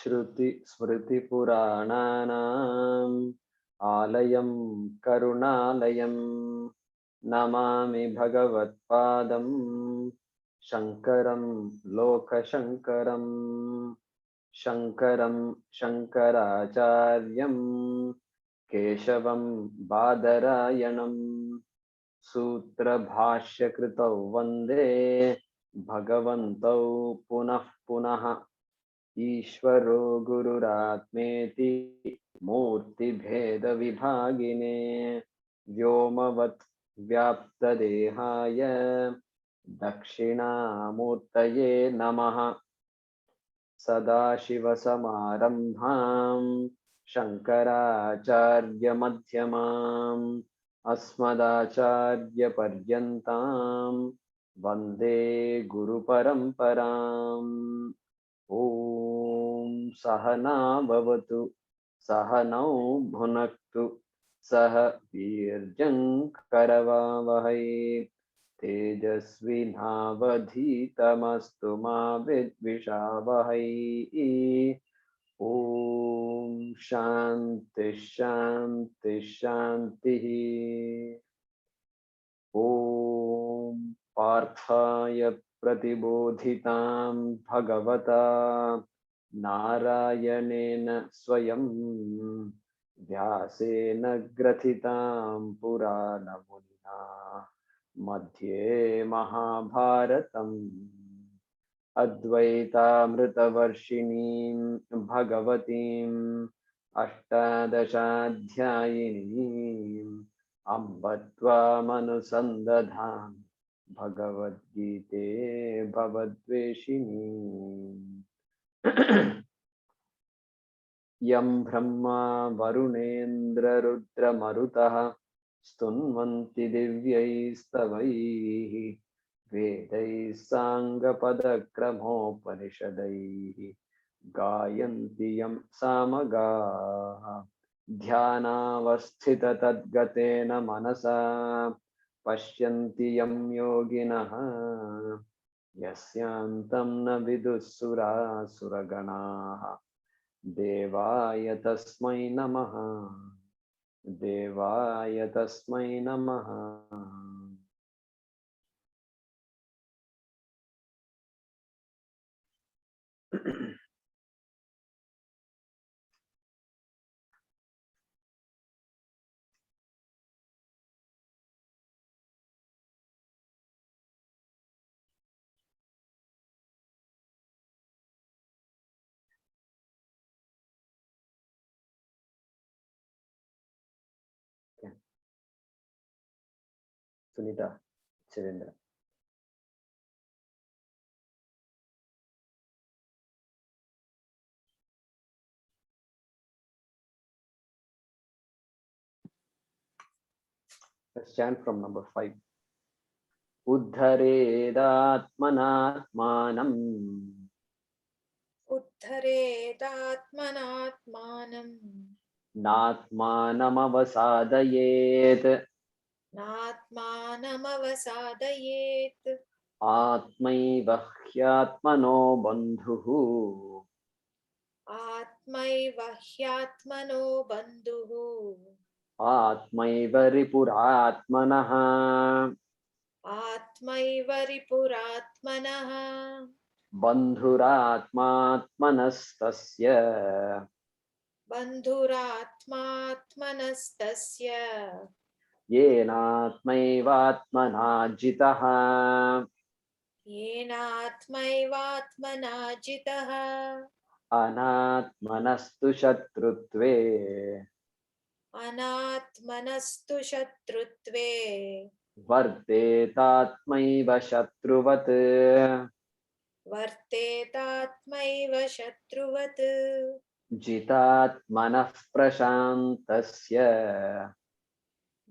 श्रुति स्मृति पुराणानाम् आलयं करुणालयं नमामि भगवत्पादं शंकरं लोकशंकरं शंकरं शंकराचार्यं केशवं बादरायणं सूत्रभाष्यकृतौ वन्दे भगवन्तौ पुनः पुनः ईश्वरो गुरुरात्मेति मूर्तिभेदविभागिने व्योमवत् व्याप्तदेहाय दक्षिणामूर्तये नमः। सदाशिवसमारम्भां शङ्कराचार्यमध्यमाम् अस्मदाचार्यपर्यन्तां वन्दे गुरुपरम्पराम्। ॐ सहना भवतु सहनौ भुनक्तु सह वीर्यं करवावहै तेजस्विनावधीतमस्तु मा विद्विषावहै। ॐ शान्ति शान्ति शान्तिः। ॐ पार्थाय प्रतिबोधितां भगवता नारायणेन स्वयं व्यासेन ग्रथितां पुराणमुनिना मध्ये महाभारतम् अद्वैतामृतवर्षिणीं भगवतीम् अष्टादशाध्यायिनीम् अम्ब त्वामनुसन्दधामि भगवद्गीते भवद्वेषिणी। यं ब्रह्मा वरुणेन्द्ररुद्रमरुतः स्तुन्वन्ति दिव्यैस्तवैः वेदैः साङ्गपदक्रमोपनिषदैः गायन्ति यं सामगाः ध्यानावस्थिततद्गतेन मनसा पश्यन्ति यं योगिनः यस्यान्तं न विदुःसुरासुरगणाः देवाय तस्मै नमः देवाय तस्मै नमः। Sunita Shivendra. Let's chant from number 5. उद्धरेदात्मनात्मानम् उद्धरेदात्मनात्मानम् नात्मानमवसादयेत् नात्मानमवसादयेत् आत्मैव ह्यात्मनो बन्धुः आत्मैव ह्यात्मनो बन्धुः आत्मैव रिपुरात्मनः आत्मैव रिपुरात्मनः बन्धुरात्मात्मनस्तस्य बन्धुरात्मात्मनस्तस्य येनात्मैवात्मना जितः येनात्मैवात्मना जितः अनात्मनस्तु शत्रुत्वे अनात्मनस्तु शत्रुत्वे वर्तेतात्मैव शत्रुवत् वर्तेतात्मैव शत्रुवत् जितात्मनः प्रशान्तस्य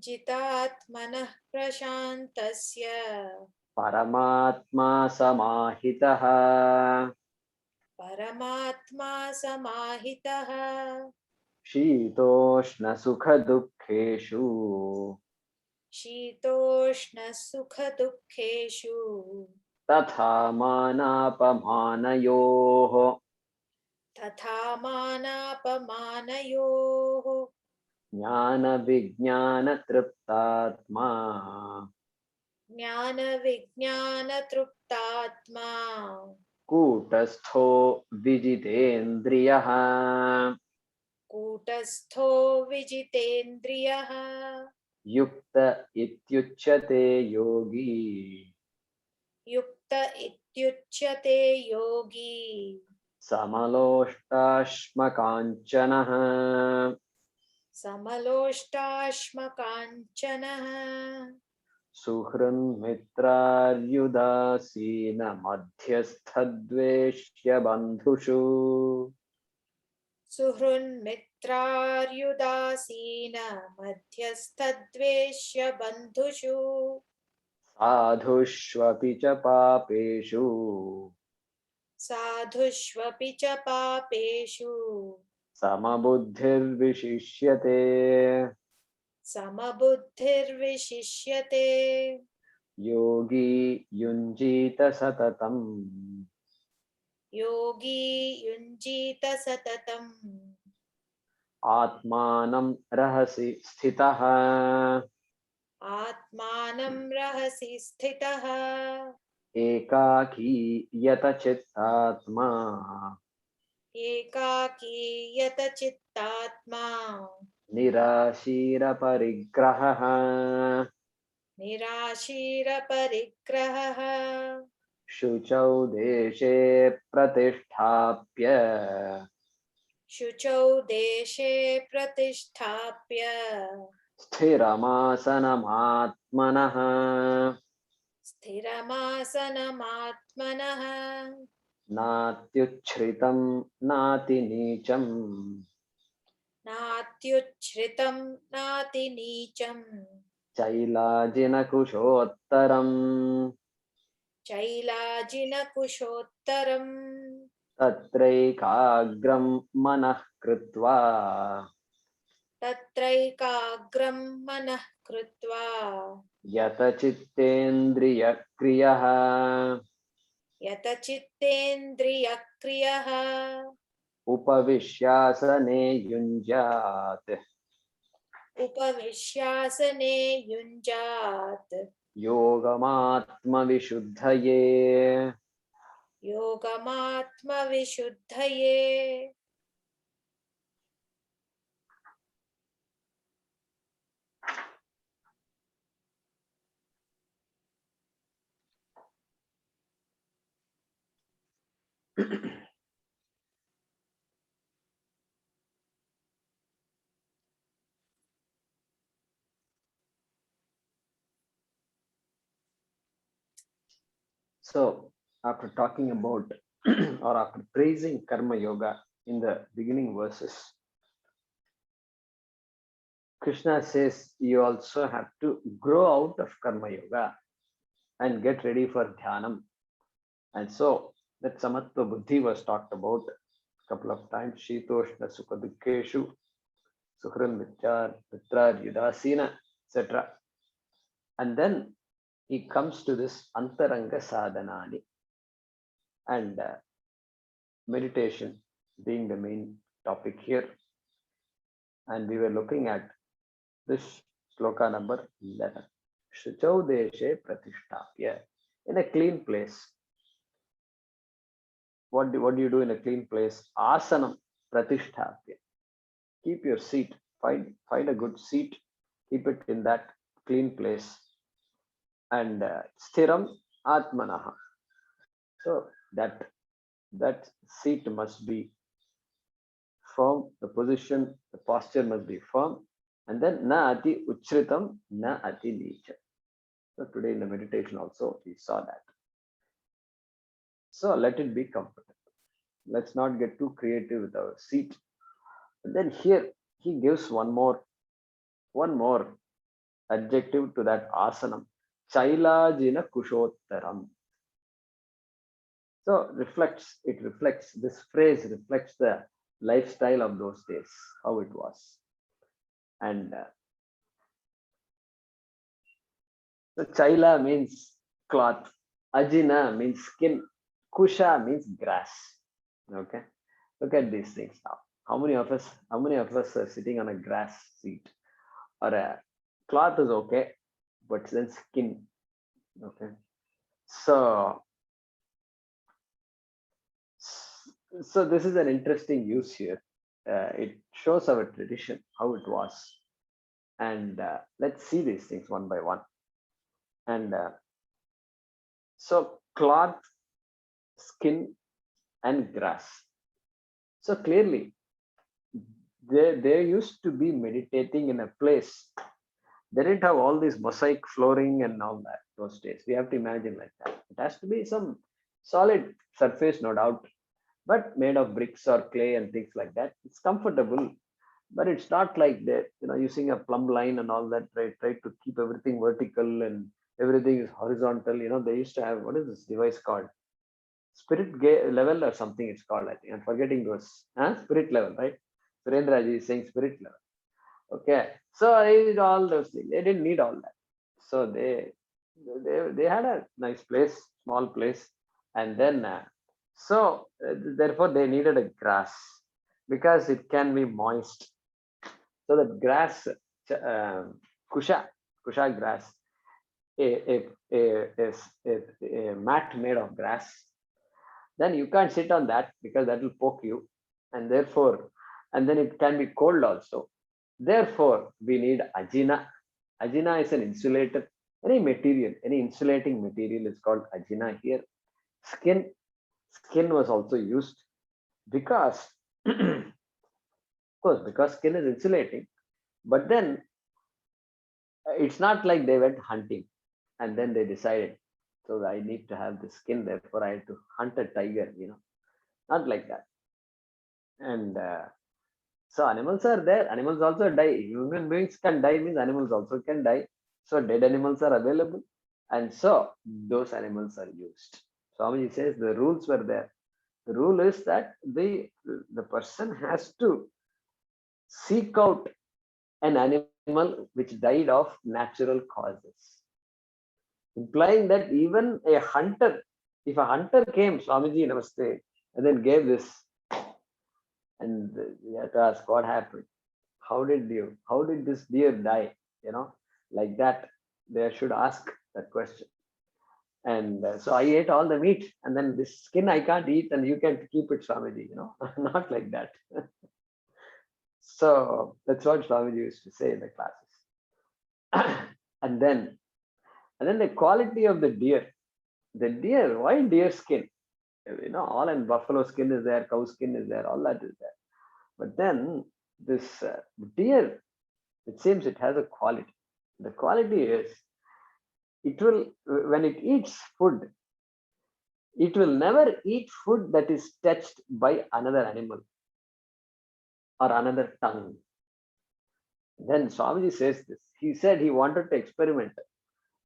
जितात्मनः प्रशान्तस्य परमात्मा समाहितः परमात्मा समाहितः शीतोष्णसुखदुःखेषु शीतोष्णसुखदुःखेषु तथा मानापमानयोः तथा मानापमानयोः ज्ञानविज्ञानतृप्तात्मा ज्ञानविज्ञानतृप्तात्मा कूटस्थो विजितेन्द्रियः कूटस्थो विजितेन्द्रियः युक्त इत्युच्यते योगी युक्त इत्युच्यते योगी समलोष्टाश्मकाञ्चनः समलोष्टाश्मकाञ्चनः सुहृन्मित्रार्युदासीनमध्यस्थद्वेष्य बन्धुषु सुहृन्मित्रार्युदासीन मध्यस्थद्वेष्य बन्धुषु साधुष्वपि च पापेषु साधुष्वपि च पापेषु समबुद्धिर्विशिष्यते समबुद्धिर्विशिष्यते योगी युञ्जीत सततम् योगी युञ्जीत सततम् आत्मानं रहसि स्थितः आत्मानं रहसि स्थितः एकाकी यतचित्तात्मा एकाकी यतचित्तात्मा निराशीरपरिग्रहः निराशीरपरिग्रहः शुचौ देशे प्रतिष्ठाप्य शुचौ देशे प्रतिष्ठाप्य स्थिरमासनमात्मनः स्थिरमासनमात्मनः नात्युच्छ्रितं नातिनीचं नात्युच्छ्रितं नातिनीचम् चैलाजिनकुशोत्तरम् चैलाजिनकुशोत्तरम् तत्रैकाग्रं मनः कृत्वा तत्रैकाग्रं मनः कृत्वा यतचित्तेन्द्रियक्रियः यतचित्तेन्द्रियक्रियः उपविश्यासने युञ्जात् उपविश्यासने युञ्जात् योगमात्मविशुद्धये योगमात्मविशुद्धये So, after talking about or after praising Karma Yoga in the beginning verses, Krishna says you also have to grow out of Karma Yoga and get ready for Dhyanam. And so, that Samatva Buddhi was talked about a couple of times. Shitoshna Sukha Dukkeshu, Suhran Mitra Yudasina, etc. And then he comes to this Antaranga Sadhanani and meditation being the main topic here. And we were looking at this sloka number 11. Shuchau deshe pratishtapya. In a clean place. What do you do in a clean place? Asanam pratishtapya. Keep your seat. Find a good seat. Keep it in that clean place. And sthiram atmanaha. So that seat must be firm. The position, the posture must be firm. And then na ati uchritam, na ati nicha. So today in the meditation also we saw that. So let it be comfortable. Let's not get too creative with our seat. And then here he gives one more adjective to that asanam. Chailajina kushottaram. So this phrase reflects the lifestyle of those days, how it was. And so chaila means cloth, ajina means skin, kusha means grass. Okay. Look at these things now. How many of us are sitting on a grass seat or a cloth is okay, but then skin. Okay. So so this is an interesting use here. It shows our tradition, how it was. And let's see these things one by one. And so cloth, skin, and grass. So clearly, they used to be meditating in a place. They didn't have all this mosaic flooring and all that those days. We have to imagine like that. It has to be some solid surface, no doubt, but made of bricks or clay and things like that. It's comfortable, but it's not like that, using a plumb line and all that, try to keep everything vertical and everything is horizontal. They used to have, what is this device called? Level or something it's called, I think. I'm forgetting those. Spirit level, right? Surendra ji is saying spirit level. Okay. So I did all those things. They didn't need all that. So they had a nice place, small place. And then therefore they needed a grass because it can be moist. So the grass, kusha grass, a mat made of grass, then you can't sit on that because that will poke you, and therefore, and then it can be cold also. Therefore, we need ajina. Ajina is an insulator. Any material, any insulating material is called ajina here. Skin, skin was also used because, of course, because skin is insulating. But then it's not like they went hunting and then they decided, so I need to have the skin, therefore I had to hunt a tiger, not like that. And so animals are there, animals also die. Human beings can die, means animals also can die. So dead animals are available, and so those animals are used. Swamiji says the rules were there. The rule is that the person has to seek out an animal which died of natural causes, implying that even a hunter, if a hunter came, Swamiji Namaste, and then gave this, and we have to ask what happened. How did this deer die? Like that, they should ask that question. And so I ate all the meat, and then this skin I can't eat, and you can keep it, Swamiji, not like that. So that's what Swamiji used to say in the classes. and then and then the quality of the deer. The deer, why deer skin? All in buffalo skin is there, cow skin is there, all that is there. But then this deer, it seems it has a quality. The quality is, it will, when it eats food, it will never eat food that is touched by another animal or another tongue. Then Swamiji says this. He said he wanted to experiment.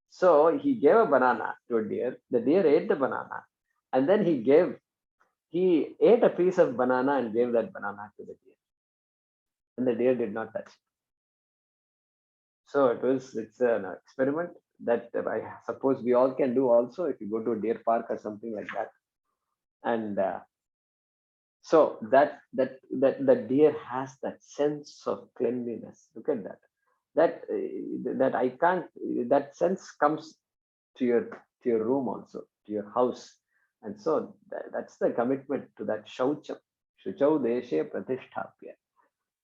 So he gave a banana to a deer. The deer ate the banana, and then he ate a piece of banana and gave that banana to the deer. And the deer did not touch it. So it's an experiment that I suppose we all can do also if you go to a deer park or something like that. And so that deer has that sense of cleanliness. Look at that. That I can't. That sense comes to your room also, to your house, and so that's the commitment to that shaucham, shuchau deshe pratishtapya.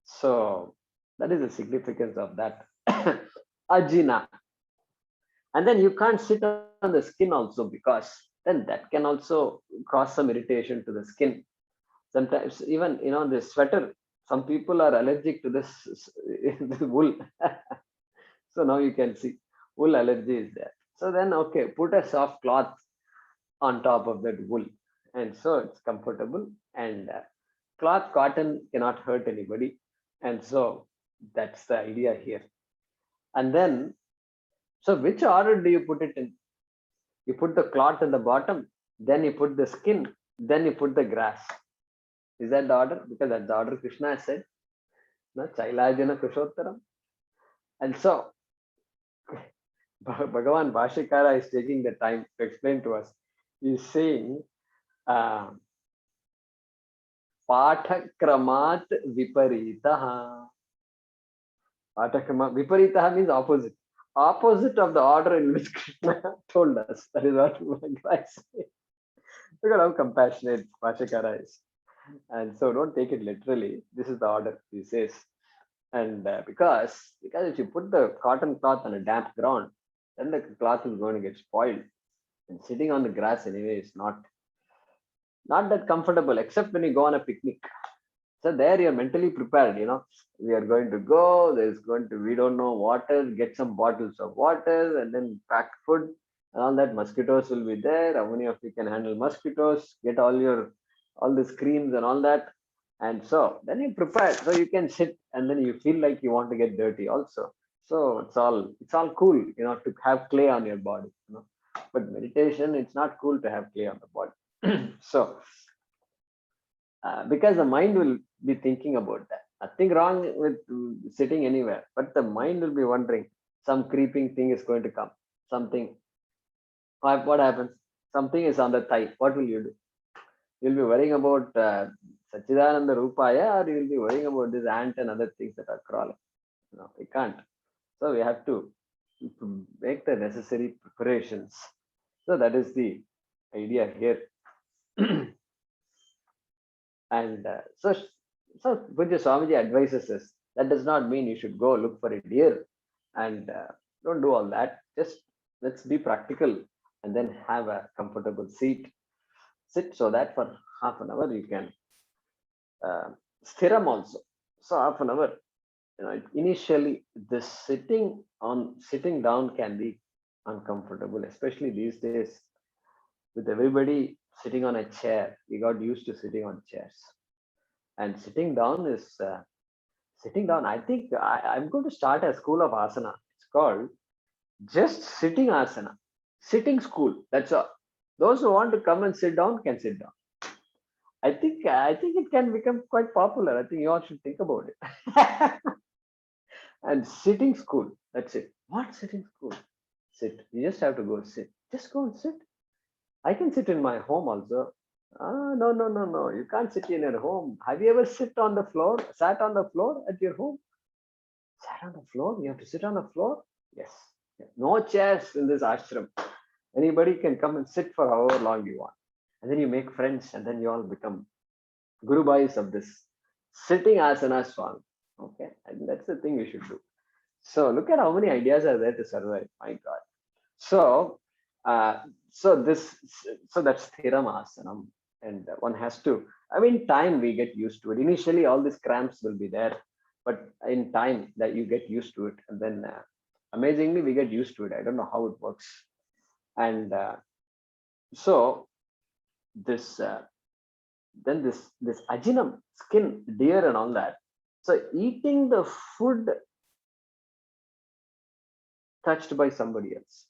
So that is the significance of that. Ajina. And then you can't sit on the skin also, because then that can also cause some irritation to the skin. Sometimes even the sweater, some people are allergic to this wool. So now you can see wool allergy is there. So then, okay, put a soft cloth on top of that wool, and so it's comfortable. And cloth, cotton cannot hurt anybody, and so that's the idea here. And then, so which order do you put it in? You put the cloth in the bottom, then you put the skin, then you put the grass. Is that the order? Because that's the order Krishna has said. No, Chailajana Kushottaram. And so Bhagavan Bhashikara is taking the time to explain to us. He's saying, Patakramat viparitaha. Patakrama viparitaha means opposite. Opposite of the order in which Krishna told us. That is what I say. Look at how compassionate Vashakara is. And so don't take it literally. This is the order, he says. And because if you put the cotton cloth on a damp ground, then the cloth is going to get spoiled. And sitting on the grass anyway is not that comfortable, except when you go on a picnic. So there you're mentally prepared, we are going to go, we don't know water, get some bottles of water and then pack food and all that. Mosquitoes will be there. How many of you can handle mosquitoes? Get all the creams and all that. And so then you prepare, so you can sit and then you feel like you want to get dirty also. So it's all cool, to have clay on your body. But meditation, it's not cool to have clay on the body. So because the mind will be thinking about that. Nothing wrong with sitting anywhere, but the mind will be wondering, some creeping thing is going to come. Something, what happens? Something is on the thigh. What will you do? You'll be worrying about Sachidananda Rupaya, or you'll be worrying about this ant and other things that are crawling. We can't. So we have to make the necessary preparations. So that is the idea here. And so Pujya Swamiji advises us, that does not mean you should go look for a deer and don't do all that. Just let's be practical and then have a comfortable seat. Sit so that for half an hour you can stiram also. So half an hour, initially this sitting down can be uncomfortable, especially these days with everybody sitting on a chair. We got used to sitting on chairs. And sitting down is I think I'm going to start a school of asana. It's called just sitting asana, sitting school. That's all. Those who want to come and sit down can sit down. I think it can become quite popular. I think you all should think about it. And sitting school. That's it. What sitting school? Sit. You just have to go sit. Just go and sit. I can sit in my home also. No. You can't sit in your home. Have you ever sat on the floor at your home? Sat on the floor? You have to sit on the floor? Yes. No chairs in this ashram. Anybody can come and sit for however long you want. And then you make friends and then you all become Guru Bhais of this sitting asana swami. Okay. And that's the thing you should do. So look at how many ideas are there to survive. My God. So, that's Thiram Asanam. And one has to, time we get used to it. Initially, all these cramps will be there, but in time that you get used to it, and then amazingly we get used to it. I don't know how it works. And so this then this ajinam, skin, deer and all that. So eating the food touched by somebody else.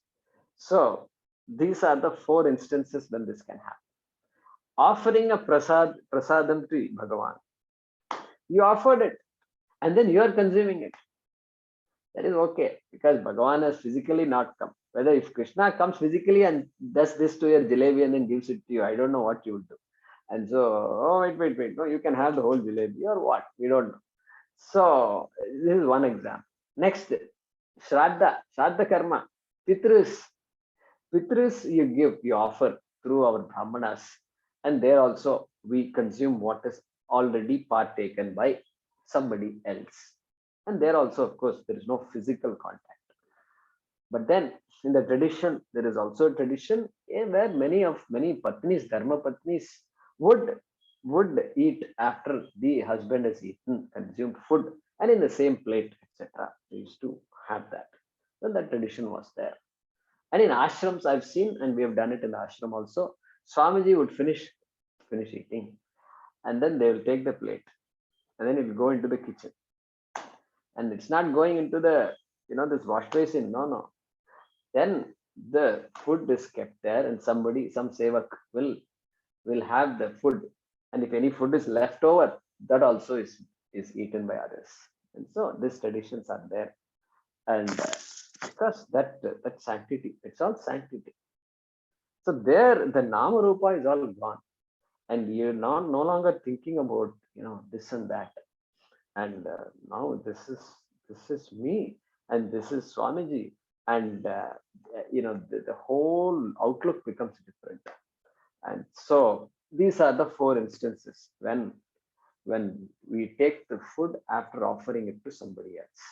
So these are the 4 instances when this can happen. Offering a prasadam to Bhagavan. You offered it and then you are consuming it. That is okay, because Bhagavan has physically not come. Whether if Krishna comes physically and does this to your jalebi and then gives it to you, I don't know what you would do. And so, wait. No, you can have the whole jalebi or what? We don't know. So this is one example. Next, Shraddha Karma, Pitrus you offer through our Brahmanas, and there also we consume what is already partaken by somebody else. And there also, of course, there is no physical contact. But then in the tradition, there is also a tradition where many patnis, dharma patnis, would eat after the husband has eaten, consumed food, and in the same plate, etc. They used to have that. Then that tradition was there. And in ashrams, I've seen, and we have done it in the ashram also, Swamiji would finish eating, and then they will take the plate, and then it will go into the kitchen. And it's not going into the, this wash basin. No. Then the food is kept there, and some sevak will have the food. And if any food is left over, that also is eaten by others. And so these traditions are there. And because that sanctity, it's all sanctity. So there, the Nama Rupa is all gone. and you're not no longer thinking about, this and that. And now this is me, and this is Swamiji, and the whole outlook becomes different. And so these are the four instances when we take the food after offering it to somebody else.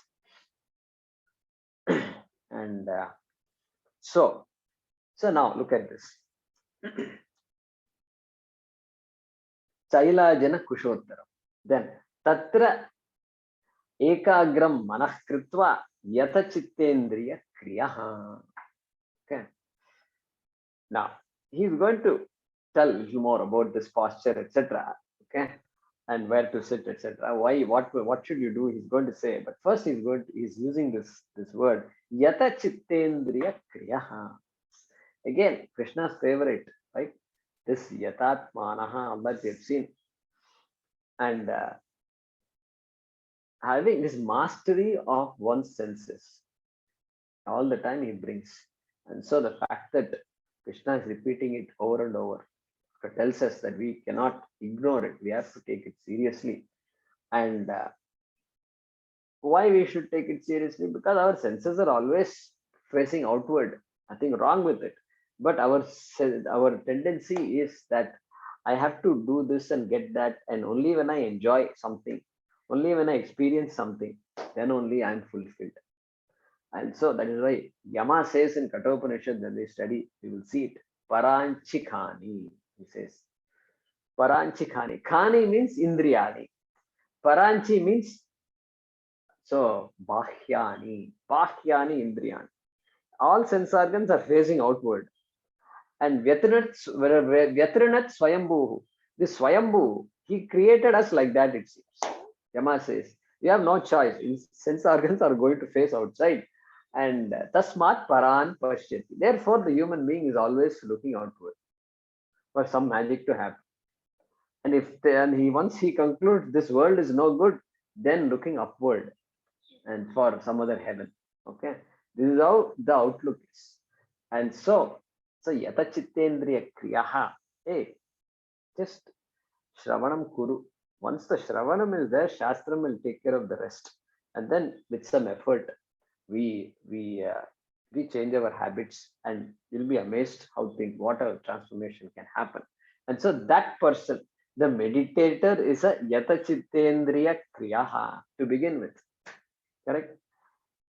And so now look at this. Chailajana Kushottaram. Then Tatra Ekagram Manah Kritva Yata Chittendriya Kriyaha. Okay. Now he's going to tell you more about this posture, etc. Okay. And where to sit, etc. Why, what should you do? He's going to say, but first he's using this word Yata Chittendriya Kriyaha. Again, Krishna's favorite, right? This Yatatmanaha, all that we have seen. And having this mastery of one's senses, all the time he brings. And so the fact that Krishna is repeating it over and over tells us that we cannot ignore it. We have to take it seriously. And why we should take it seriously? Because our senses are always facing outward. Nothing wrong with it. But our tendency is that I have to do this and get that, and only when I enjoy something, only when I experience something, then only I am fulfilled. And so that is why Yama says in Kathopanishad, when they study, we will see it. Paranchikhani, he says. Paranchikhani. Khani means Indriyani. Paranchi means, so Bahyani. Bahyani Indriyani. All sense organs are facing outward. And Vyatrinat Swayambhu. This Swayambhu, he created us like that, it seems. Yama says, you have no choice. Sense organs are going to face outside. And Tasmat Paran Pashyati. Therefore, the human being is always looking outward for some magic to happen. And once he concludes this world is no good, then looking upward and for some other heaven. Okay. This is how the outlook is. And so Yata Chittendriya Kriyaha. Hey, just Shravanam Kuru. Once the Shravanam is there, Shastram will take care of the rest. And then with some effort, we change our habits, and you'll be amazed what a transformation can happen. And so that person, the meditator, is a Yata Chittendriya Kriyaha to begin with. Correct?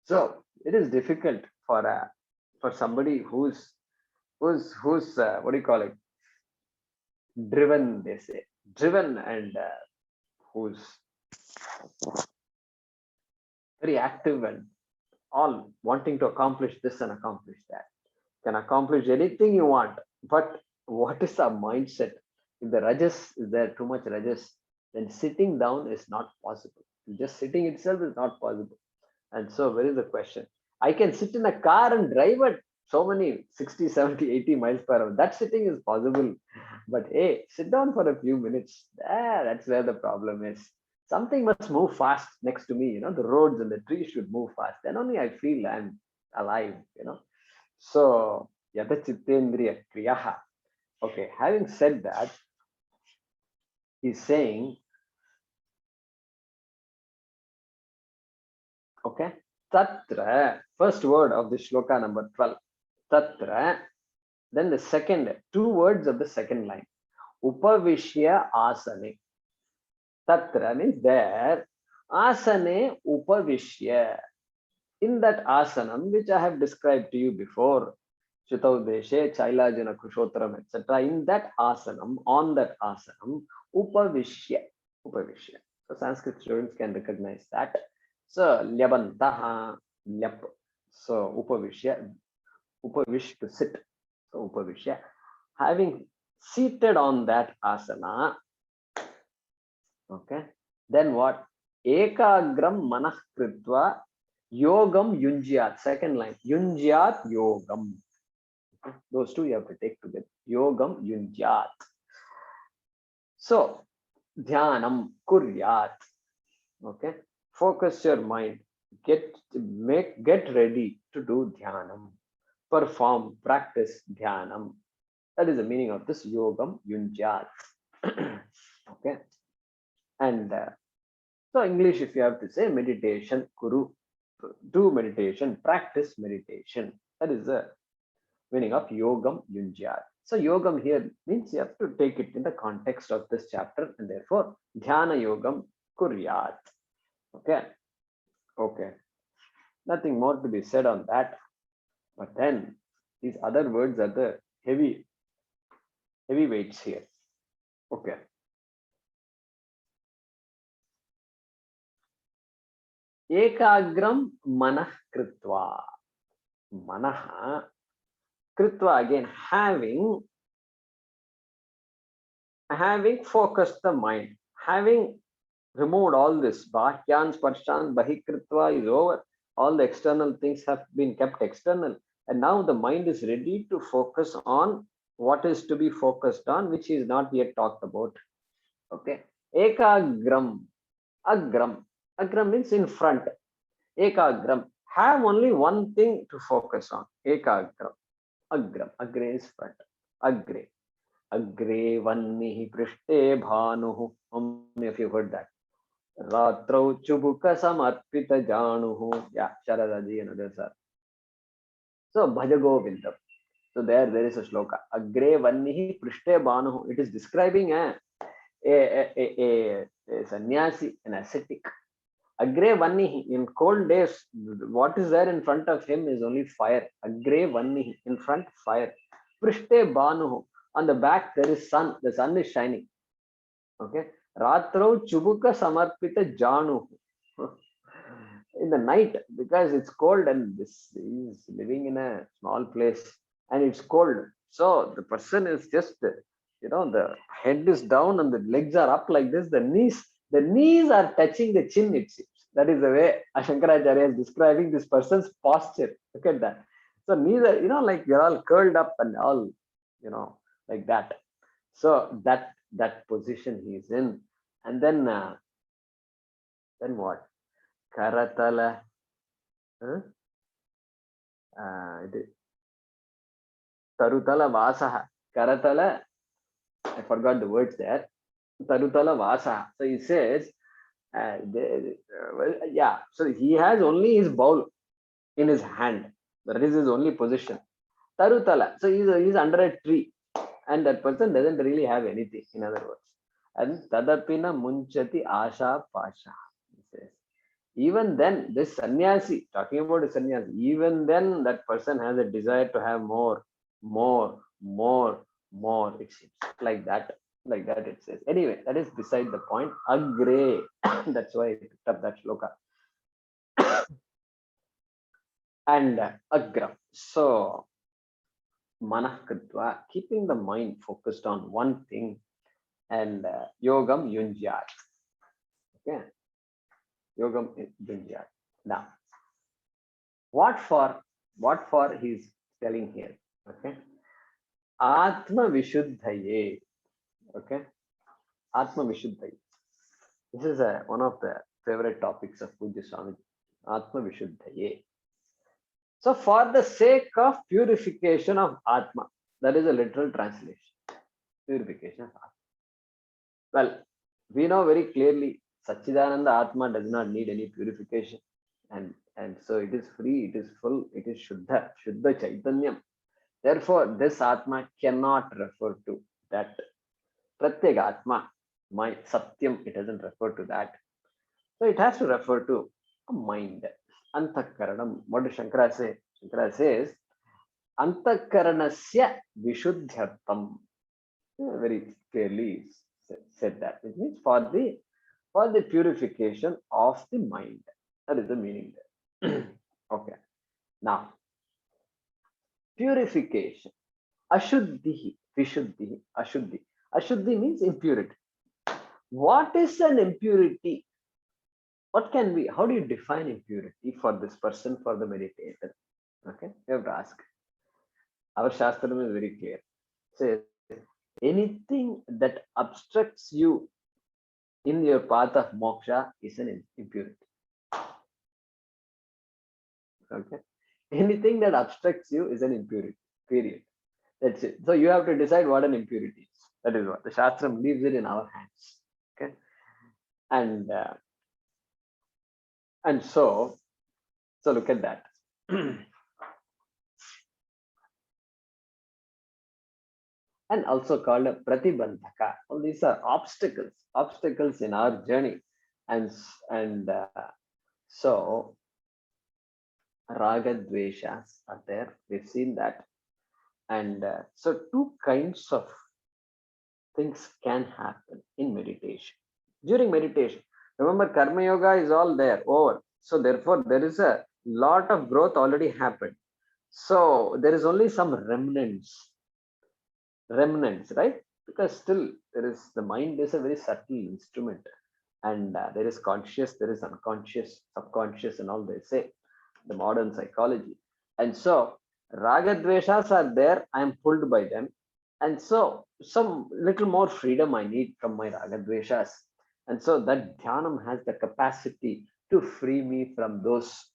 So it is difficult for somebody who's what do you call it? Driven, they say. Driven, and who's very active and all wanting to accomplish this and accomplish that. Can accomplish anything you want, but what is our mindset? If the rajas is there, too much rajas, then sitting down is not possible. Just sitting itself is not possible. And so where is the question? I can sit in a car and drive at so many 60, 70, 80 miles per hour. That sitting is possible. But hey, sit down for a few minutes. That's where the problem is. Something must move fast next to me. The roads and the trees should move fast. Then only I feel I'm alive. So Yata Chittendriya Kriyaha. Okay, having said that, he's saying, okay, Tatra, first word of the shloka number 12. Tatra, then the second, two words of the second line. Upavishya asane. Tatra means there. Asane upavishya. In that asanam, which I have described to you before, Chitaudeshe, Chailajana Kushotram, etc. In that asanam, on that asanam, upavishya. Upavishya. So Sanskrit students can recognize that. So Lyabantaha, Lyap. So Upavishya, Upavish, to sit. So Upavishya. Having seated on that asana, okay, then what? Ekagram manah kritva yogam yunjyat. Second line, yunjyat yogam. Okay. Those two you have to take together. Yogam yunjyat. So dhyanam kuryat. Okay, focus your mind. Get ready to do dhyanam. Perform, practice dhyanam. That is the meaning of this yogam yunjyat. Okay. And so English, if you have to say meditation, kuru, do meditation, practice meditation. That is the meaning of yogam yunjyat. So yogam here means you have to take it in the context of this chapter, and therefore dhyana yogam kuryat. Okay. Okay. Nothing more to be said on that. But then these other words are the heavy weights here. Okay. Ekagram manah kritva. Manah kritva, again, having focused the mind, having removed all this bahyan sparshan bahikritva is over. All the external things have been kept external, and now the mind is ready to focus on what is to be focused on, which is not yet talked about. Okay. Ekagram. Agram means in front. Ekagram. Have only one thing to focus on. Ekagram. Agram. Agre is front. Agre. Agre vannihi prishte bhanuhu. How many of you heard that? Ratrau chubuka samarpita januhu. Yeah, Sharadaji and others are. So Bhajagovindam. So there is a shloka. Agre vannihi prishte bhanuhu. It is describing a sannyasi, an ascetic. Agre vannihi, in cold days, what is there in front of him is only fire. Agre vannihi, in front, fire. Prishte banuhu, on the back there is sun. The sun is shining. Okay. Ratrau chubuka samarpita januhu. In the night, because it's cold and this is living in a small place and it's cold. So the person is just, the head is down and the legs are up like this. The knees are touching the chin, it seems. That is the way Shankaracharya is describing this person's posture. Look at that. So knees are, like you're all curled up and all, like that. So that position he's in. And then what? Karatala. Tarutala Vasaha. Karatala, I forgot the words there. Tarutala Vasaha. So he says, so he has only his bowl in his hand. That is his only position. Tarutala. So he's under a tree. And that person doesn't really have anything, in other words. And Tadapina Munchati Asha Pasha. He says. Even then, this sannyasi, talking about a sannyasi, even then that person has a desire to have more. It seems like that it says. Anyway, that is beside the point. Agre. That's why I picked up that shloka. And agram. So manah kritva, keeping the mind focused on one thing, and yogam yunjyat. Okay. Yogam yunjyat. Now, what for he's telling here? Okay. Atma Vishuddhaye. Okay. Atma Vishuddhaye. This is one of the favorite topics of Pujya Swami. Atma Vishuddhaye. So for the sake of purification of Atma, that is a literal translation. Purification of Atma. Well, we know very clearly Satchidananda Atma does not need any purification. And so it is free, it is full, it is Shuddha Chaitanyam. Therefore, this Atma cannot refer to that Pratyek Atma, my Satyam, it doesn't refer to that. So it has to refer to a mind. Antakaranam. What does Shankara say? Shankara says, Antakaranasya Vishuddhyartam. Very clearly said that. It means for the purification of the mind. That is the meaning there. Okay. Now, purification. Ashuddhi, Vishuddhi, Ashuddhi. Ashuddhi means impurity. What is an impurity? What can be? How do you define impurity for this person, for the meditator? Okay, you have to ask. Our Shastram is very clear. Says anything that obstructs you in your path of moksha is an impurity. Okay, anything that obstructs you is an impurity. Period. That's it. So you have to decide what an impurity is. That is what the Shastram leaves it in our hands. Okay, and so look at that. And also called a pratibandhaka. All these are obstacles in our journey, and so raga dveshas are there. We've seen that, and so two kinds of things can happen in meditation. During meditation, remember karma yoga is all there over. So therefore, there is a lot of growth already happened. So there is only some remnants, right? Because still there is the mind is a very subtle instrument, and there is conscious, there is unconscious, subconscious, and all they say, the modern psychology. And so raga dveshas are there. I am pulled by them, and so some little more freedom I need from my raga dveshas, and so that dhyanam has the capacity to free me from those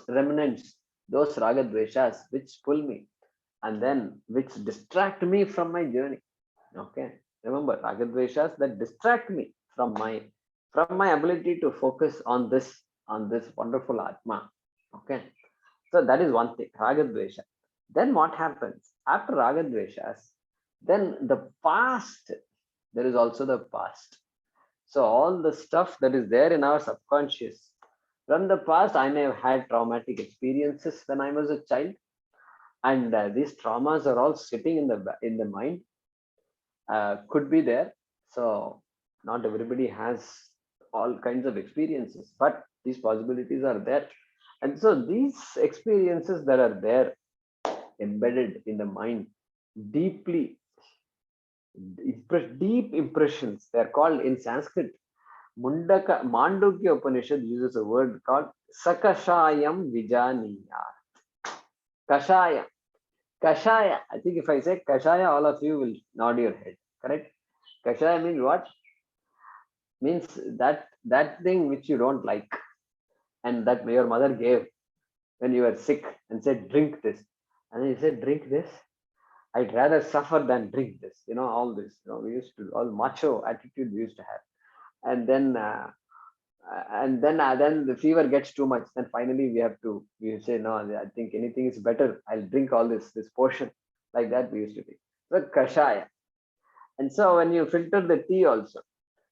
remnants, those raga dveshas which pull me and then which distract me from my journey. Okay, remember ragadveshas that distract me from my ability to focus on this wonderful atma. Okay, so that is one thing, ragadvesha. Then what happens after ragadveshas? Then the past, there is also the past. So all the stuff that is there in our subconscious from the past, I may have had traumatic experiences when I was a child, and these traumas are all sitting in the mind, could be there. So not everybody has all kinds of experiences, but these possibilities are there. And so these experiences that are there embedded in the mind, deeply deep impressions, they're called in Sanskrit, Mandukya Upanishad uses a word called sakashayam vijaniya. Kashaya. Kashaya. I think if I say Kashaya, all of you will nod your head. Correct? Kashaya means what? Means that thing which you don't like, and that your mother gave when you were sick and said, drink this. And then you said, drink this. I'd rather suffer than drink this. All this. We used to, all macho attitude we used to have. And then the fever gets too much. Then finally we say, no, I think anything is better. I'll drink all this potion. Like that we used to be. So kashaya. And so when you filter the tea also,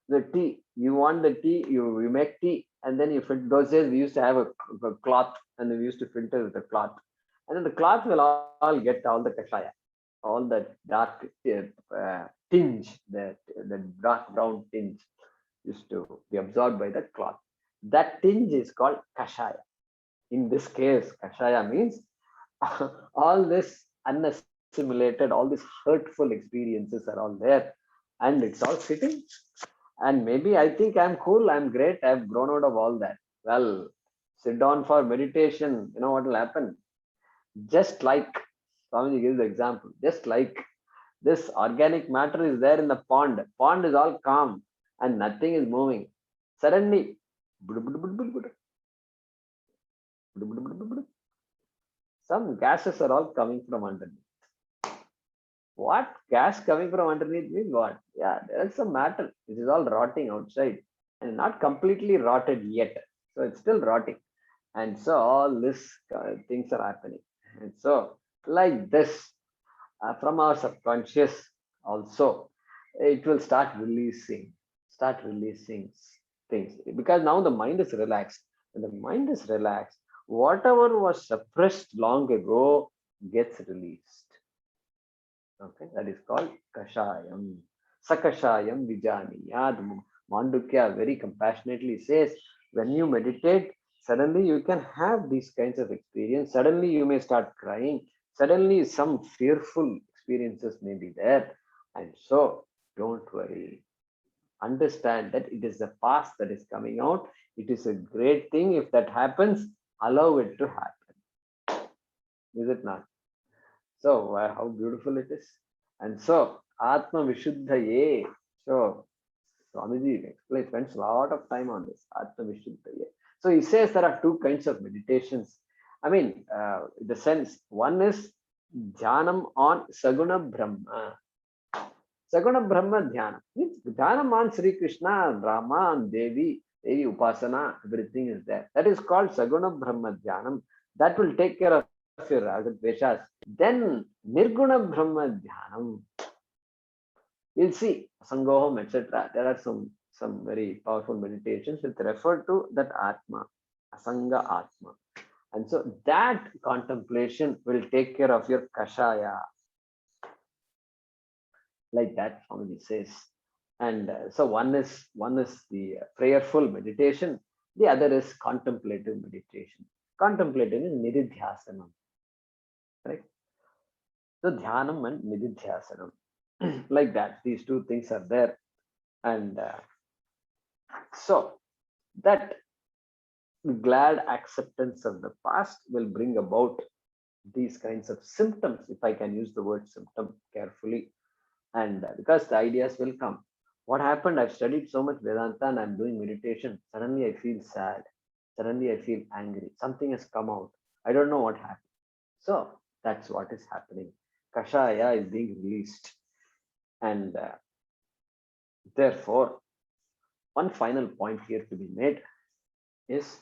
the tea, you want the tea, you make tea, and then you filter. Those days we used to have a cloth, and we used to filter with a cloth. And then the cloth will all get all the kashaya, all the dark tinge, the dark brown tinge used to be absorbed by the cloth. That tinge is called kashaya. In this case, kashaya means all this unassimilated, all these hurtful experiences are all there, and it's all sitting. And maybe I think I'm cool, I'm great, I've grown out of all that. Well, sit down for meditation, you know what will happen? Just like Swamiji gives the example, just like this organic matter is there in the pond is all calm and nothing is moving. Suddenly, some gases are all coming from underneath. What gas coming from underneath means what? Yeah, there's some matter which is all rotting outside and not completely rotted yet. So it's still rotting. And so all this things are happening. And so like this, from our subconscious also, it will start releasing things, because now the mind is relaxed. When the mind is relaxed, whatever was suppressed long ago gets released. Okay, that is called kashayam. Sakashayam vijaniyad. Mandukya very compassionately says, when you meditate, suddenly you can have these kinds of experience. Suddenly you may start crying. Suddenly some fearful experiences may be there. And so don't worry. Understand that it is the past that is coming out. It is a great thing. If that happens, allow it to happen. Is it not? So how beautiful it is. And so Atma Vishuddhaye. So Swamiji explains, spends a lot of time on this. Atma Vishuddhaye. So he says there are two kinds of meditations. I mean, the sense, one is Jhanam on Saguna Brahma. Saguna Brahma Dhyana means Dhyana on Sri Krishna, Rama, and Devi, Upasana, everything is there. That is called Saguna Brahma Dhyanam. That will take care of your Ragadveshas. Then Nirguna Brahma Dhyanam. You'll see Sangoham, etc. There are some very powerful meditations that refer to that Atma, Asanga Atma. And so that contemplation will take care of your Kashaya. Like that, Swamiji says. And so one is the prayerful meditation, the other is contemplative meditation. Contemplative is Nididhyasanam. Right? So Dhyanam and Nididhyasanam. Like that, these two things are there. And so that glad acceptance of the past will bring about these kinds of symptoms, if I can use the word symptom carefully. And because the ideas will come. What happened? I've studied so much Vedanta and I'm doing meditation. Suddenly I feel sad. Suddenly I feel angry. Something has come out. I don't know what happened. So that's what is happening. Kashaya is being released. And therefore, one final point here to be made is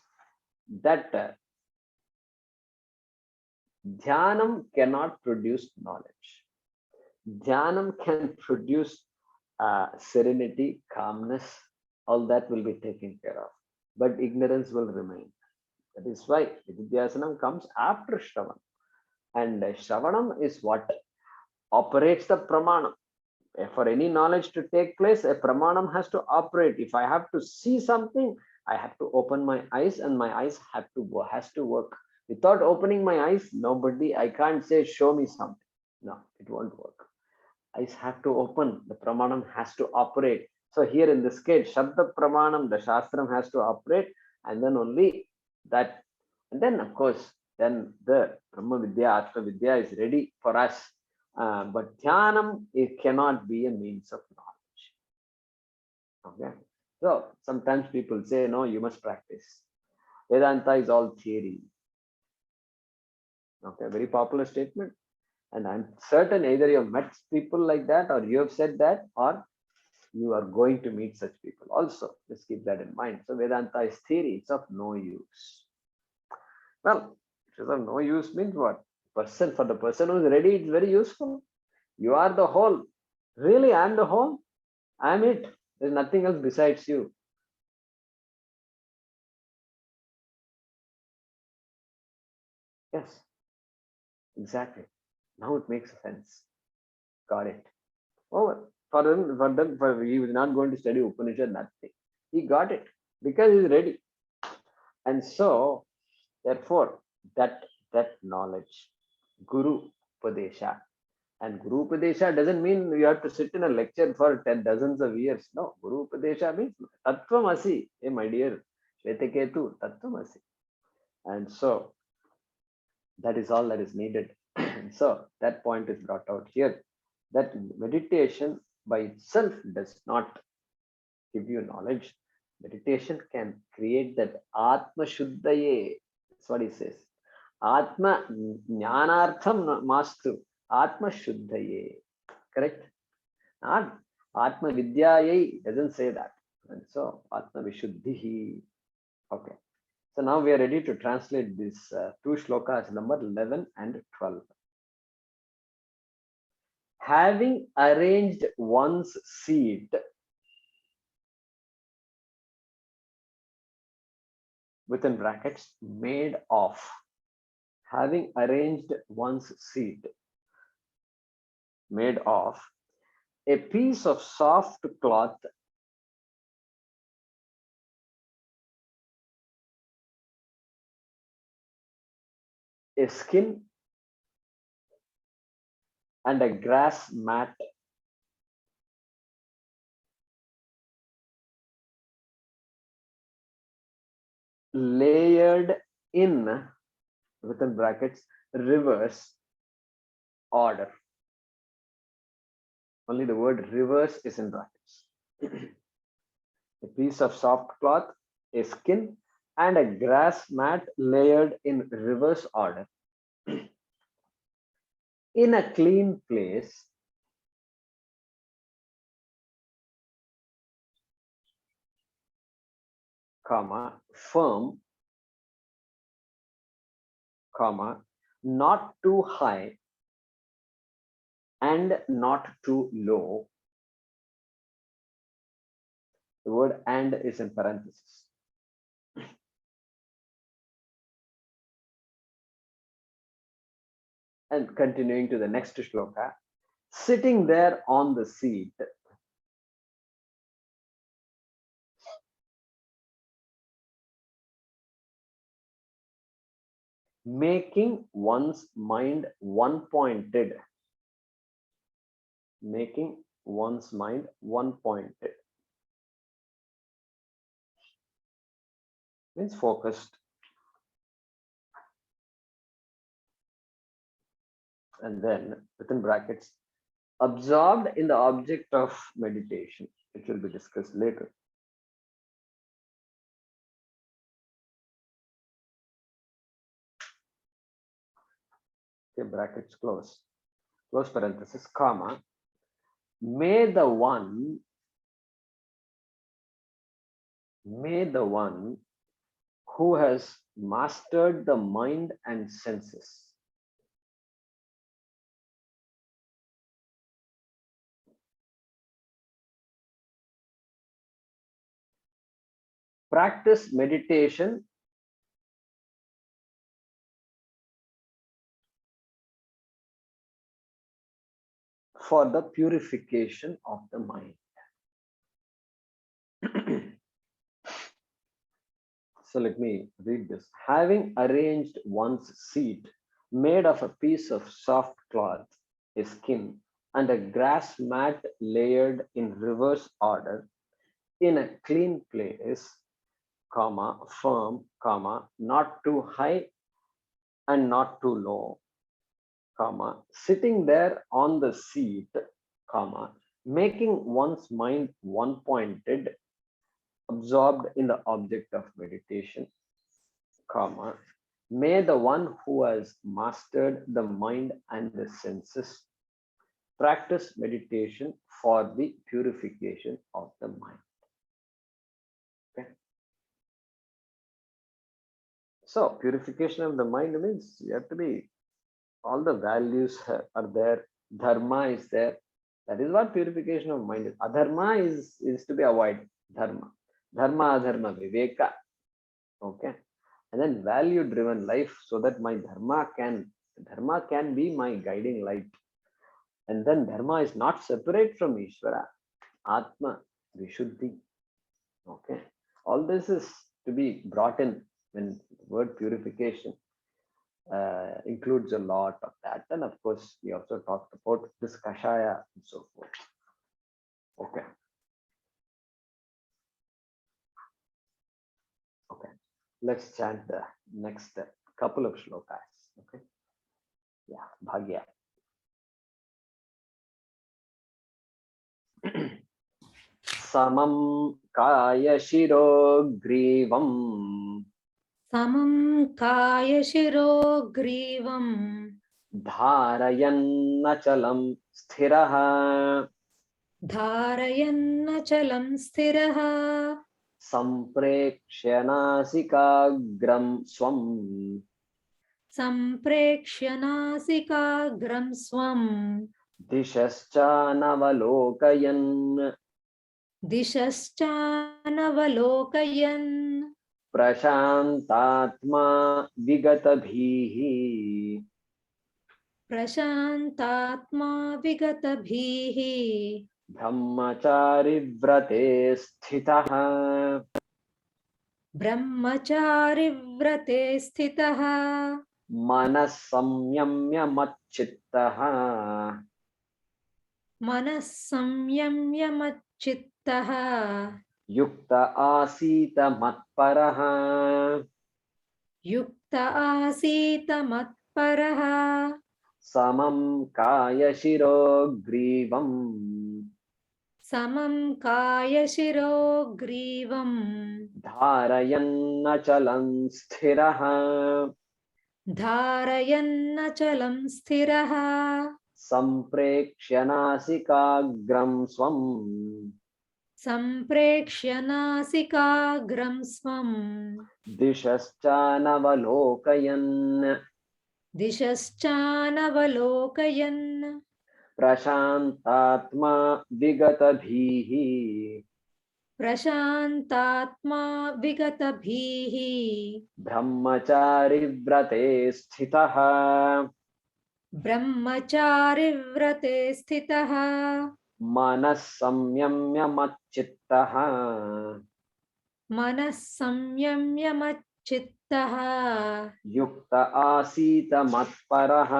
that Dhyanam cannot produce knowledge. Dhyanam can produce serenity, calmness, all that will be taken care of. But ignorance will remain. That is why Nididhyasanam comes after Shravanam. And Shravanam is what operates the Pramanam. For any knowledge to take place, a Pramanam has to operate. If I have to see something, I have to open my eyes and my eyes has to work. Without opening my eyes, I can't say, show me something. No, it won't work. Eyes have to open, the Pramanam has to operate. So here in this case, Shabda Pramanam, the Shastram has to operate, and then only that, and then of course, then the Brahma Vidya, Atma Vidya is ready for us. But Dhyanam, it cannot be a means of knowledge. Okay. So sometimes people say, no, you must practice. Vedanta is all theory. Okay, very popular statement. And I'm certain either you have met people like that, or you have said that, or you are going to meet such people also. Just keep that in mind. So Vedanta is theory, it's of no use. Well, it is of no use means what? For the person who is ready, it's very useful. You are the whole. Really, I am the whole. I am it. There's nothing else besides you. Yes, exactly. Now it makes sense. Got it. Over. He was not going to study Upanishad, nothing. He got it because he's ready. And so, therefore, that knowledge, Guru Upadesha. And Guru Upadesha doesn't mean you have to sit in a lecture for 10 dozens of years. No, Guru Upadesha means Tattvamasi. Hey, my dear Shvetaketu, Tattvamasi. And so, that is all that is needed. So, that point is brought out here. That meditation by itself does not give you knowledge. Meditation can create that Atma Shuddhaye. That's what he says. Atma Jnanartham Mastu. Atma Shuddhaye. Correct? Not Atma Vidyaye doesn't say that. And so Atma Vishuddhihi. Okay. So now we are ready to translate these two shlokas, number 11 and 12. Having arranged one's seat within brackets, made of. Having arranged one's seat made of a piece of soft cloth a skin and a grass mat layered in within brackets reverse order. Only the word reverse is in brackets. A piece of soft cloth, a skin, and a grass mat layered in reverse order in a clean place comma, firm, comma, not too high and not too low. The word and is in parenthesis. And continuing to the next shloka, sitting there on the seat, making one's mind one-pointed, making one's mind one-pointed means focused. And then within brackets, absorbed in the object of meditation, which will be discussed later. Okay, brackets close, close parenthesis, comma, may the one who has mastered the mind and senses practice meditation for the purification of the mind. So let me read this. Having arranged one's seat made of a piece of soft cloth, a skin, and a grass mat layered in reverse order in a clean place, comma, firm, comma, not too high and not too low, comma, sitting there on the seat, comma, making one's mind one-pointed, absorbed in the object of meditation, comma, may the one who has mastered the mind and the senses practice meditation for the purification of the mind. Okay. So purification of the mind means you have to be, all the values are there, dharma is there. That is what purification of mind is. Adharma is to be avoided. Dharma, adharma, viveka. Okay. And then value driven life, so that my dharma can be my guiding light. And then dharma is not separate from Ishvara, Atma, Vishuddhi. Okay. All this is to be brought in when the word purification includes a lot of that. And of course, we also talked about this kashaya and so forth. Okay. Okay. Let's chant the next couple of shlokas. Okay. Yeah, Bhagya. Samam kaya shiro grivam. Samam kaya shiro grivam. Dharayannachalam sthiraha. Dharayannachalam sthiraha. Samprekshya nasikagram swam. Samprekshya nasikagram swam. Dishascha Dishascha-navalokayan. Prashantatma vigatabhihi. Prashantatma vigatabhihi. Brahmachari vrate sthitaha. Brahmachari vrate sthitaha. Manas samyamya macchittaha. Manas samyamya macchittaha. Yukta asita matparaha. Yukta asita matparaha. Samam kaya shiro grivam. Samam kaya shiro grivam. Dharayannachalam sthiraha. Dharayannachalam sthiraha. Samprekshya nasikagram swam. सम्प्रेक्ष्य नासिकाग्रं स्वं दिशश्चानवलोकयन् दिशश्चानवलोकयन् प्रशान्तात्मा विगतभीः प्रशान्तात्मा विगतभीः ब्रह्मचारिव्रते स्थितः ब्रह्मचारिव्रते स्थितः मनः संयम्य मच्चित्तः मनः संयम्य मच्चित्तः युक्त आसीत मत्परः.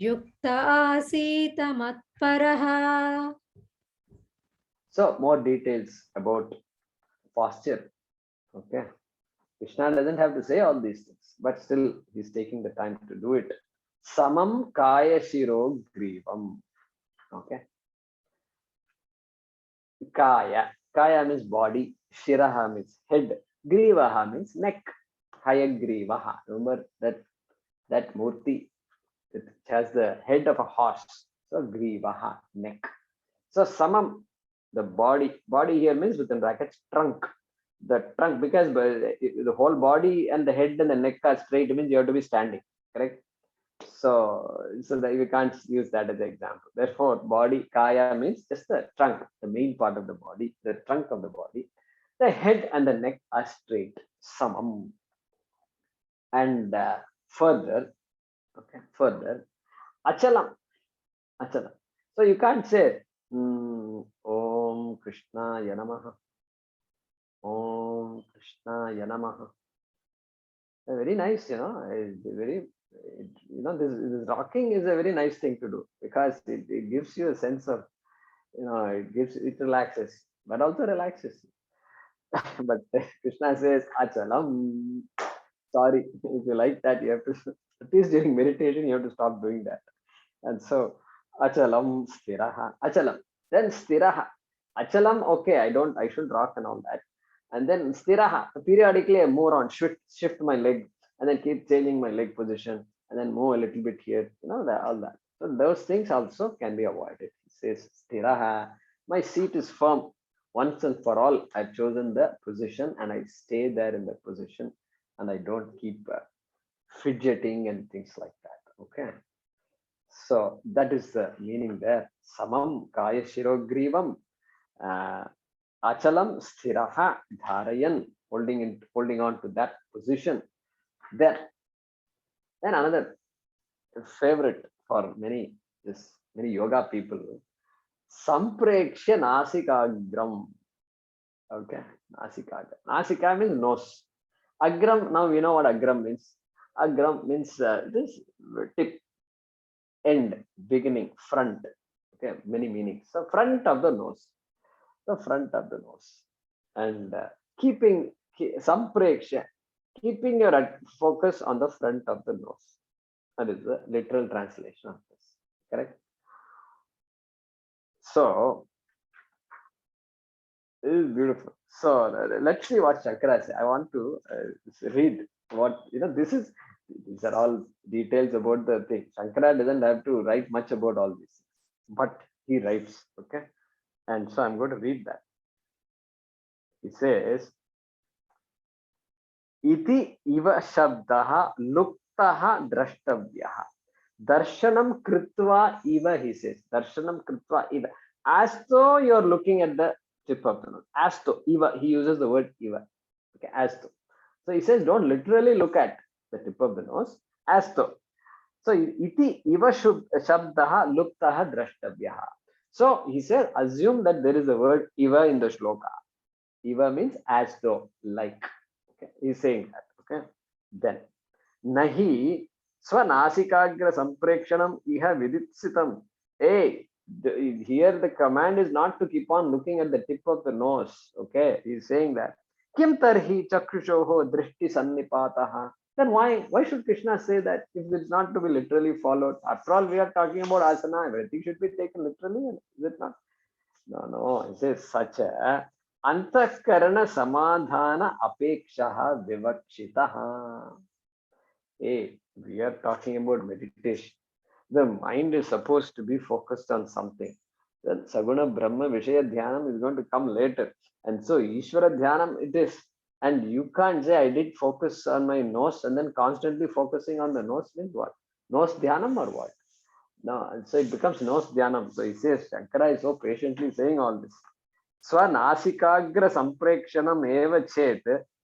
युक्त आसीत मत्परः. So more details about posture. Okay. Krishna doesn't have to say all these things, but still he's taking the time to do it. Samam kaya shiro grivam. Okay. Kaya. Kaya means body. Shiraha means head. Grivaha means neck. Hayagrivaha. Remember that murti. It has the head of a horse. So grivaha, neck. So samam, the body. Body here means within brackets trunk. The trunk, because the whole body and the head and the neck are straight, means you have to be standing. Correct. So that we can't use that as an example. Therefore, body kaya means just the trunk, the main part of the body, the trunk of the body. The head and the neck are straight, samam. And further, okay, further, achalam, achalam. So you can't say Om Krishna Yanamaha, Om Krishna Yanamaha. Very nice, very, this rocking is a very nice thing to do, because it gives you a sense of, it relaxes, but also relaxes. But Krishna says, Achalam. Sorry, if you like that, you have to, at least during meditation, you have to stop doing that. And so, Achalam Stiraha. Achalam. Then Stiraha. Achalam, okay, I should rock and all that. And then Stiraha. Periodically, I move on, shift my leg, and then keep changing my leg position, and then move a little bit here, all that. So those things also can be avoided. It says Stiraha. My seat is firm. Once and for all, I've chosen the position and I stay there in that position, and I don't keep fidgeting and things like that. Okay. So that is the meaning there. Samam kaya shirogrivam achalam sthiraha dharayan, holding on to that position. Then another favorite for many yoga people, samprekshya nasikagram. Okay, nasikagram. Nasika means nose. Agram, now we know what agram means. Agram means this tip, end, beginning, front. Okay, many meanings. So front of the nose, the front of the nose, and keeping sampreksha, keeping your focus on the front of the nose. That is the literal translation of this. Correct. So it is beautiful. So let's see what Shankara says. I want to read what these are all details about the thing. Shankara doesn't have to write much about all this, but he writes. Okay, and so I'm going to read that. He says, "Iti iva shabdaha luktaha drashtavyaha darshanam kritva iva." He says, "Darshanam kritva iva," as though you're looking at the tip of the nose. As though, iva. He uses the word iva. Okay, as though. So he says, don't literally look at the tip of the nose, as though. So iti iva shabdaha luktaha drashtavyaha. So he says, assume that there is a word iva in the shloka. Iva means as though, like. Okay, he's saying that. Okay, then nahi swanasikagra samprekshanam iha viditsitam. Hey, here the command is not to keep on looking at the tip of the nose. Okay, he's saying that. Kim tarhi chakrushoho drishti sannipataha. Then why should Krishna say that if it's not to be literally followed? After all, we are talking about asana. Everything should be taken literally, is it not? No. It says such a antakarana samadhana apekshaha vivakshitaha. Hey, we are talking about meditation. The mind is supposed to be focused on something. Then Saguna Brahma Vishaya Dhyanam is going to come later. And so Ishvara Dhyanam it is. And you can't say I did focus on my nose and then constantly focusing on the nose means what? Nose Dhyanam or what? No, and so it becomes nose Dhyanam. So he says, Shankara is so patiently saying all this. Swanasikagra Samprekshanam eva chet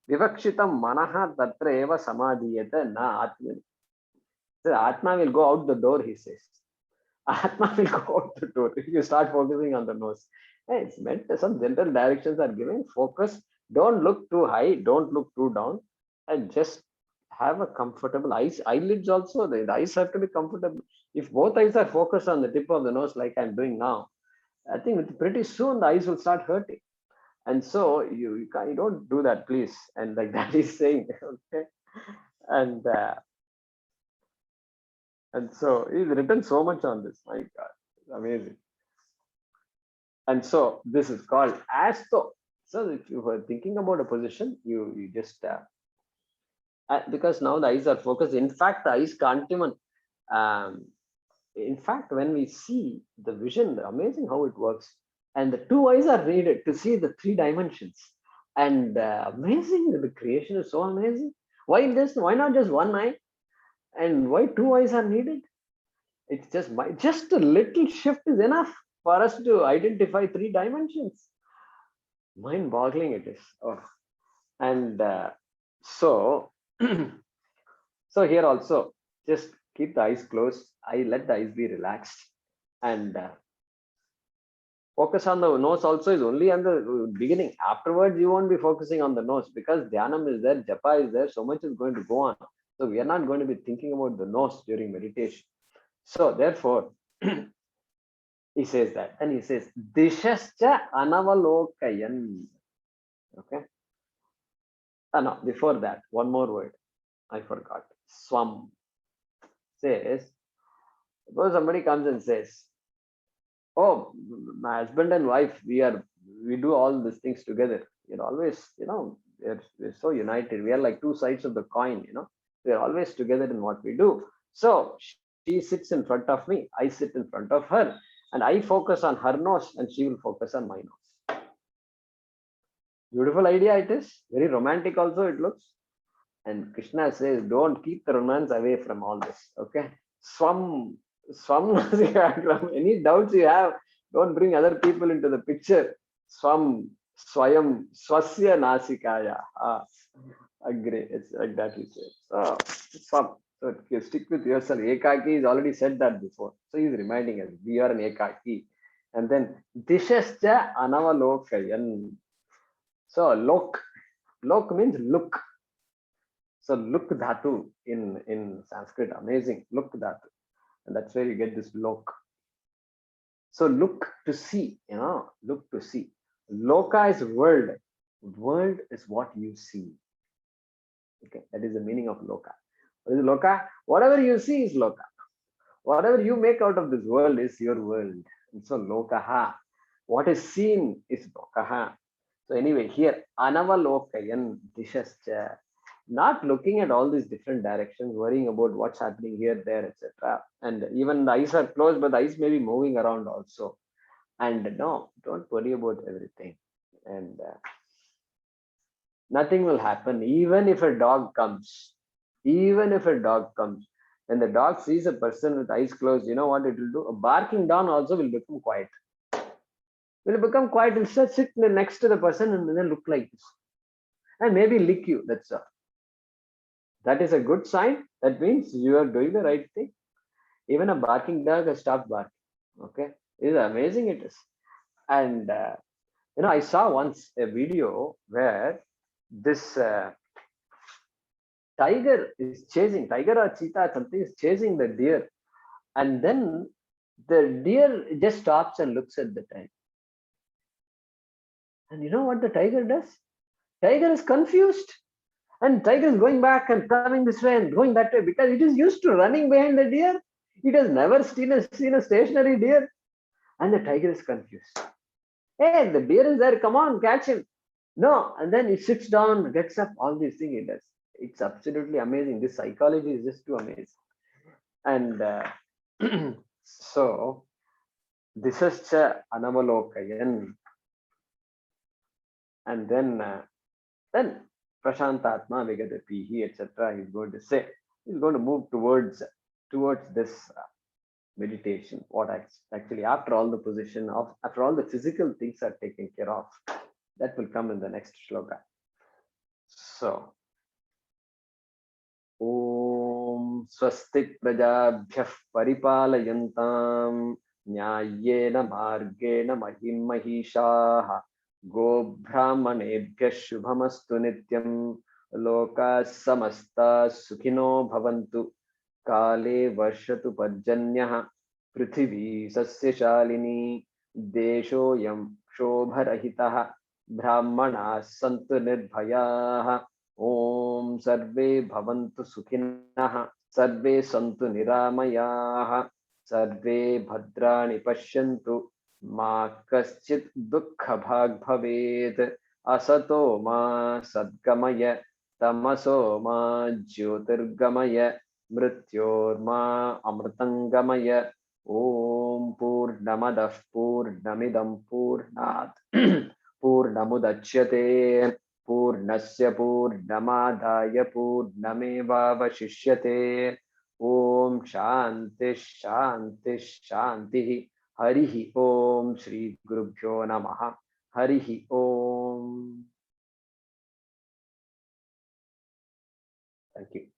Vivakshitam Manaha Tatra eva Samadhiyata na Atmani. So Atma will go out the door, he says. Atma will go out the door if you start focusing on the nose. Hey, it's meant some general directions are given. Focus. Don't look too high. Don't look too down. And just have a comfortable eyes. Eyelids also. The eyes have to be comfortable. If both eyes are focused on the tip of the nose, like I'm doing now, I think pretty soon the eyes will start hurting. And so you don't do that, please. And like that is saying, okay. And so he's written so much on this. My God, it's amazing. And so this is called as though. So if you were thinking about a position, you just because now the eyes are focused. In fact, the eyes can't even. In fact, when we see the vision, amazing how it works. And the two eyes are needed to see the three dimensions. And amazing, the creation is so amazing. Why not just one eye? And why two eyes are needed? It's just a little shift is enough for us to identify three dimensions. Mind-boggling it is. Oh. And so here also, just keep the eyes closed. I let the eyes be relaxed and focus on the nose also is only on the beginning. Afterwards, you won't be focusing on the nose because Dhyanam is there, Japa is there, so much is going to go on. So we are not going to be thinking about the nose during meditation. So therefore, he says that. And he says, Dishascha Anavalokayan. Okay. No, before that, one more word. I forgot. Swam. Says, suppose somebody comes and says, oh, my husband and wife, we do all these things together. You're always, we're so united. We are like two sides of the coin, we're always together in what we do. So she sits in front of me, I sit in front of her, and I focus on her nose and she will focus on my nose. Beautiful idea it is. Very romantic also it looks. And Krishna says, don't keep the romance away from all this. Okay. Swam any doubts you have, don't bring other people into the picture. Swam, Swayam, Swasya Nasikaya. Agree. It's like that he says. So, Swam. So stick with yourself. Ekaki is already said that before. So he's reminding us, we are an Ekaki. And then Dishascha Anavalokayan. So lok means look. So look dhatu in Sanskrit, amazing. Look dhatu. And that's where you get this lok. So look to see, look to see. Loka is world. World is what you see. Okay, that is the meaning of loka. What is loka? Whatever you see is loka. Whatever you make out of this world is your world. And so lokaha. What is seen is lokaha. So anyway, here, anavalokayan dishascha. Not looking at all these different directions, worrying about what's happening here, there, etc. And even the eyes are closed, but the eyes may be moving around also. And no, don't worry about everything. And nothing will happen. Even if a dog comes, when the dog sees a person with eyes closed, you know what it will do? A barking down also will become quiet. It'll just sit next to the person and then look like this. And maybe lick you, that's all. That is a good sign. That means you are doing the right thing. Even a barking dog has stopped barking. Okay, it is amazing. It is, and I saw once a video where this tiger or cheetah, something is chasing the deer, and then the deer just stops and looks at the tiger. And you know what the tiger does? Tiger is confused. And tiger is going back and coming this way and going that way because it is used to running behind the deer. It has never seen a stationary deer. And the tiger is confused. Hey, the deer is there. Come on, catch him. No. And then it sits down, gets up, all these things it does. It's absolutely amazing. This psychology is just too amazing. And so Disascha anavalokayan. And then Prashantatma Vigatapihi, etc. He's going to say. He's going to move towards this meditation. What actually, after all the position of, after all the physical things are taken care of, that will come in the next shloka. So, Om Swastik Prajabhyah Paripalayantam Nyayena Margena Mahim Mahishaha Go Brahmanebhyah Shubhamastu Nityam Loka Samasta Sukhino Bhavantu Kale Varshatu Parjanyah Prithvi Sasyashalini Deshoyam Shobharahitah Brahmana Santu Nirbhayaha Om Sarve Bhavantu Sukhinah Sarve Santu Niramayaha Sarve Bhadrani Pashyantu Ma Kaschit Dukkha Bhag Bhavet Asato Ma Sadgamaya Tamaso Ma Jyotirgamaya Mrityorma Amritangamaya Om Purnamadah Purnamidam Purnat Purnamudachyate Purnasya Purnamadaya Purnamevavashishyate Om Shanti Shanti Shanti Harihi Om Shri Gurubhyo Namaha Harihi Om. Thank you.